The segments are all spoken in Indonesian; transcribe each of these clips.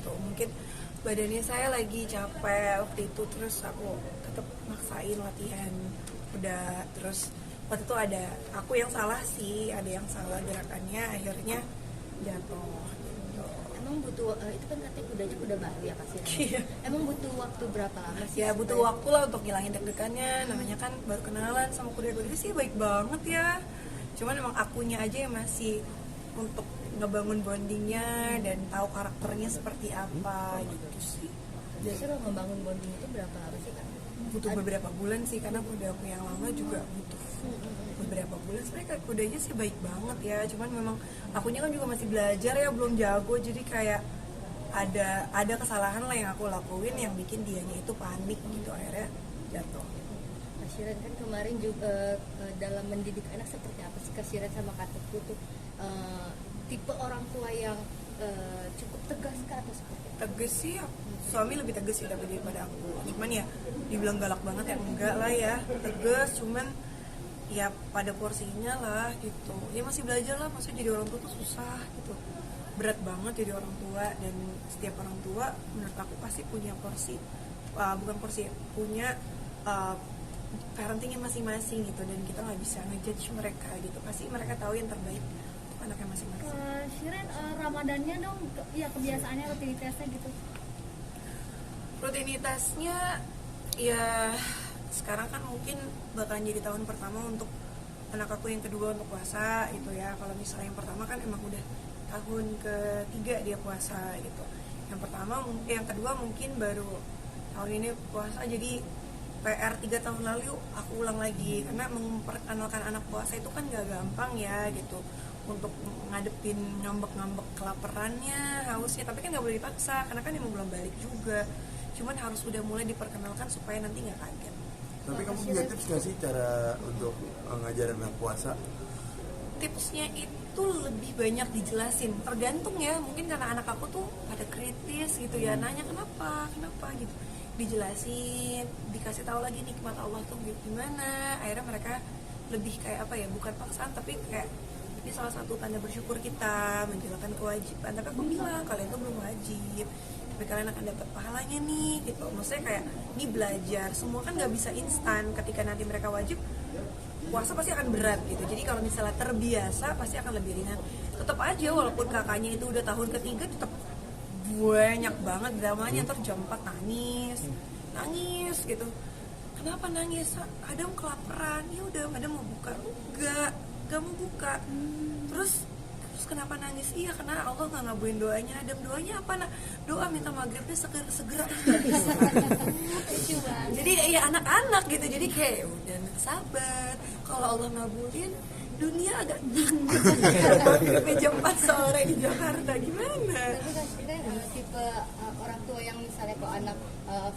gitu. Mungkin badannya saya lagi capek waktu itu, terus aku tetap maksain latihan udah. Terus waktu itu ada aku yang salah sih, ada yang salah gerakannya, akhirnya jatuh gitu. Emang butuh itu kan katanya kudanya kuda baru ya pasti. Iya. Emang butuh waktu berapa lama sih? Ya butuh waktu lah untuk ngilangin deg-degannya, namanya kan baru kenalan sama kuda-kuda sih baik banget ya. Cuman emang akunya aja yang masih untuk ngebangun bondingnya dan tahu karakternya seperti apa gitu sih. Biasanya kalau ngebangun bonding itu berapa lama sih Kak? Butuh beberapa bulan sih, karena kuda aku yang lama juga butuh beberapa bulan. Sebenarnya kudanya sih baik banget ya, cuman memang akunya kan juga masih belajar ya, belum jago, jadi kayak ada kesalahan lah yang aku lakuin yang bikin dianya itu panik gitu, akhirnya jatuh. Kak Shiren kan kemarin juga dalam mendidik anak seperti apa sih Kak Shiren sama Kak Teguh tuh tipe orang tua yang cukup tegas Kak atau seperti apa? Tegas sih, suami lebih tegas sih tapi daripada aku. Cuman ya dibilang galak banget ya enggak lah ya, tegas, cuman ya pada porsinya lah gitu. Ya masih belajar lah, maksudnya jadi orang tua tuh susah gitu, berat banget jadi orang tua. Dan setiap orang tua menurut aku pasti punya porsi, bukan porsi, punya parentingnya masing-masing gitu. Dan kita nggak bisa ngejudge mereka gitu, pasti mereka tahu yang terbaik untuk anaknya masing-masing. Shiren, Ramadannya dong, ya kebiasaannya, rutinitasnya gitu. Rutinitasnya ya sekarang kan mungkin bakalan jadi tahun pertama untuk anak aku yang kedua untuk puasa gitu ya. Kalau misalnya yang pertama kan emang udah tahun ketiga dia puasa gitu. Yang kedua mungkin baru tahun ini puasa, jadi PR 3 tahun lalu aku ulang lagi, karena memperkenalkan anak puasa itu kan gak gampang ya gitu, untuk ngadepin ngambek-ngambek kelaparannya, hausnya. Tapi kan gak boleh dipaksa karena kan emang belum balik juga, cuman harus udah mulai diperkenalkan supaya nanti gak kaget. Tapi kamu punya tips gak sih cara untuk ngajarin anak puasa? Tipsnya itu lebih banyak dijelasin, tergantung ya, mungkin karena anak aku tuh pada kritis gitu ya, nanya kenapa gitu, dijelasin, dikasih tahu lagi nikmat Allah tuh gimana, akhirnya mereka lebih kayak apa ya, bukan paksaan tapi kayak ini salah satu tanda bersyukur kita menjalankan kewajiban. Tapi aku bilang kalian tuh belum wajib, tapi kalian akan dapat pahalanya nih gitu. Maksudnya kayak ini belajar, semua kan nggak bisa instan. Ketika nanti mereka wajib, puasa pasti akan berat gitu. Jadi kalau misalnya terbiasa pasti akan lebih ringan. Tetap aja walaupun kakaknya itu udah tahun ketiga, tetap banyak banget dramanya. Ntar jam 4 nangis gitu. Kenapa nangis? Adam kelaparan. Ya udah, Adam mau buka. Gak mau buka. Terus kenapa nangis? Iya, karena Allah gak ngabulin doanya Adam. Doanya apa nak? Doa minta maghribnya segera. Jadi ya anak-anak gitu. Jadi kayak udah sabar. Kalau Allah ngabulin, dunia agak maghribnya jam 4 sore di Jakarta, gimana? Tapi Kak Shiren tipe orang tua yang misalnya kalau anak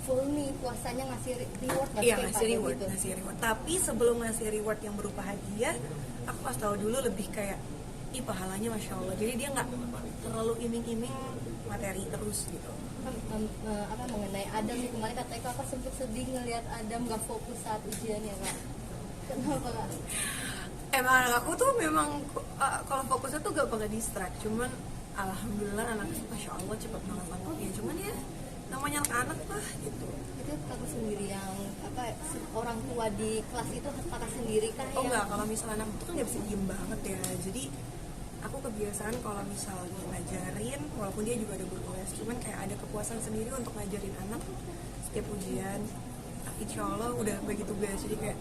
full nih puasanya ngasih reward Iya, ngasih reward. Tapi sebelum ngasih reward yang berupa hadiah, aku pas tahu dulu lebih kayak pahalanya Masya Allah. Jadi dia nggak terlalu iming-iming materi terus gitu. Mengenai Adam nih, kemarin katanya kakak sempat sedih ngelihat Adam gak fokus saat ujian ya Kak. Kenapa Kak? Emang anak aku tuh memang kalau fokusnya tuh gak bakal distract. Cuman alhamdulillah anaknya Masya Allah cepet banget ya. Cuman ya namanya anak lah gitu. Itu kakak sendiri yang orang tua di kelas itu kakak sendiri kan? Oh enggak, kalau misalnya anak itu kan gak bisa diem banget ya. Jadi aku kebiasaan kalau misalnya ngajarin, walaupun dia juga ada guru les, cuman kayak ada kepuasan sendiri untuk ngajarin anak setiap ujian. Insya Allah udah bagi tugas, jadi kayak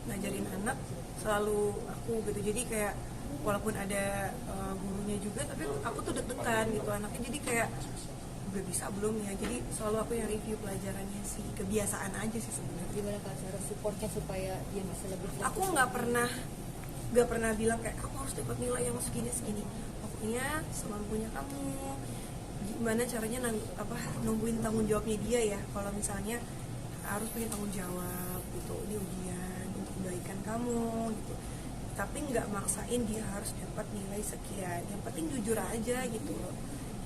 ngajarin anak selalu aku gitu. Jadi kayak walaupun ada gurunya juga, tapi aku tuh deg-degan gitu anaknya. Jadi kayak udah bisa belum ya, jadi selalu aku yang review pelajarannya sih. Kebiasaan aja sih sebenarnya. Gimana Kak cara supportnya supaya dia bisa lebih fokus? Aku nggak pernah bilang kayak kamu harus dapat nilai yang segini. Pokoknya semampunya kamu. Gimana caranya nungguin tanggung jawabnya dia ya. Kalau misalnya harus punya tanggung jawab gitu, ini ujian untuk kebaikan kamu gitu. Tapi nggak maksain dia harus dapat nilai sekian. Yang penting jujur aja gitu loh.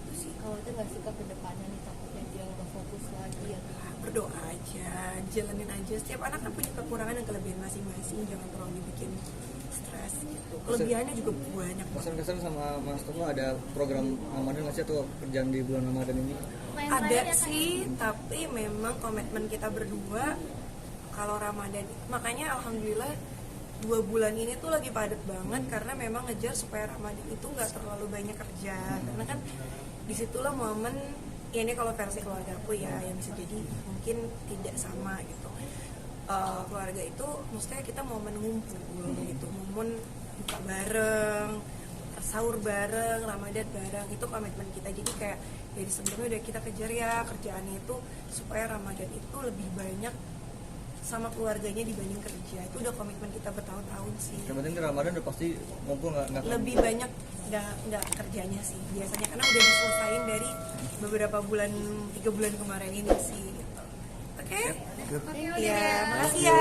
Itu sih. Kalau itu nggak suka ke depannya nih, takutnya dia nggak fokus lagi ya. Berdoa aja, jalanin aja. Setiap anak kan punya kekurangan dan kelebihan masing-masing. Jangan terlalu dibikin stres gitu. Kelebihannya juga banyak. Kesan-kesan sama Mas Toko ada program Ramadan nggak sih atau kerjaan di bulan Ramadan ini? Lumayan Ada banyak ya, Kak. sih, tapi memang komitmen kita berdua kalau Ramadan, makanya alhamdulillah 2 bulan ini tuh lagi padat banget karena memang ngejar supaya Ramadan itu nggak terlalu banyak kerja, karena kan disitulah momen ya, ini kalau versi keluarga aku ya, yang bisa jadi mungkin tidak sama gitu. Keluarga itu maksudnya kita momen ngumpul gitu, momen buka bareng, sahur bareng, Ramadan bareng, itu komitmen kita. Jadi kayak dari sebelumnya udah kita kejar ya kerjaannya itu supaya Ramadan itu lebih banyak sama keluarganya dibanding kerja. Itu udah komitmen kita bertahun-tahun sih. Yang penting di Ramadan udah pasti ngumpul nggak Lebih banyak nggak kerjanya sih biasanya, karena udah diselesain dari beberapa bulan, 3 bulan kemarin ini sih gitu. Oke? Good. Ya, makasih ya.